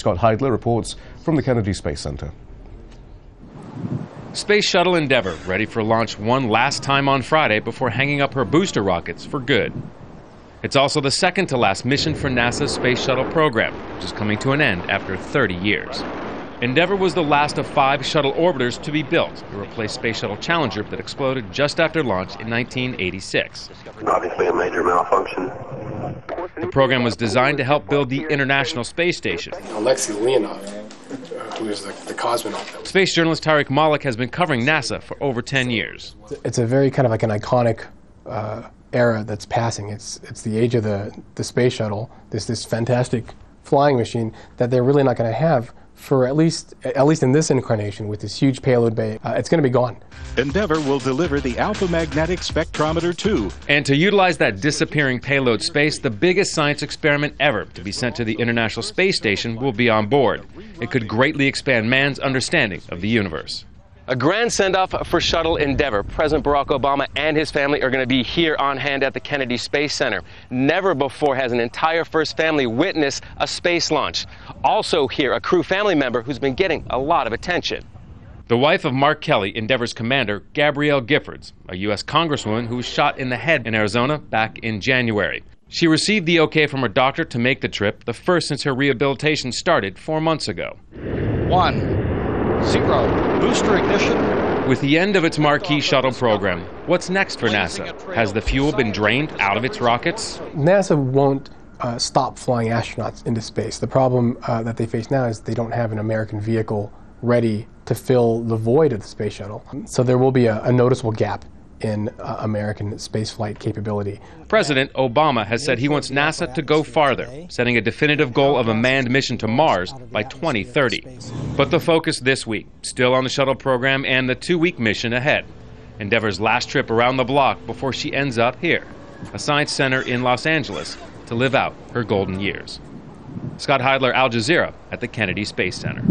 Scott Heidler reports from the Kennedy Space Center. Space Shuttle Endeavour ready for launch one last time on Friday before hanging up her booster rockets for good. It's also the second to last mission for NASA's Space Shuttle program, which is coming to an end after 30 years. Endeavour was the last of 5 shuttle orbiters to be built to replace Space Shuttle Challenger that exploded just after launch in 1986. Obviously a major malfunction. The program was designed to help build the International Space Station. Alexei Leonov, who is the cosmonaut. Space journalist Tariq Malik has been covering NASA for over 10 years. It's a very kind of like an iconic era that's passing. It's the age of the space shuttle, this fantastic flying machine that they're really not going to have for at least in this incarnation with this huge payload bay. It's going to be gone. Endeavour will deliver the alpha magnetic spectrometer too. And to utilize that disappearing payload space, the biggest science experiment ever to be sent to the International Space Station will be on board. It could greatly expand man's understanding of the universe. A grand send-off for Shuttle Endeavour. President Barack Obama and his family are going to be here on hand at the Kennedy Space Center. Never before has an entire first family witnessed a space launch. Also here, a crew family member who's been getting a lot of attention. The wife of Mark Kelly, Endeavour's commander, Gabrielle Giffords, a U.S. Congresswoman who was shot in the head in Arizona back in January. She received the okay from her doctor to make the trip, the first since her rehabilitation started 4 months ago. 1, 0, booster ignition. With the end of its marquee shuttle program, what's next for NASA? Has the fuel been drained out of its rockets? NASA won't stop flying astronauts into space. The problem that they face now is they don't have an American vehicle ready to fill the void of the space shuttle. So there will be a noticeable gap in American spaceflight capability. President Obama has said he wants NASA to go farther, setting a definitive goal of a manned mission to Mars by 2030. But the focus this week, still on the shuttle program and the 2-week mission ahead. Endeavour's last trip around the block before she ends up here, a science center in Los Angeles, to live out her golden years. Scott Heidler, Al Jazeera, at the Kennedy Space Center.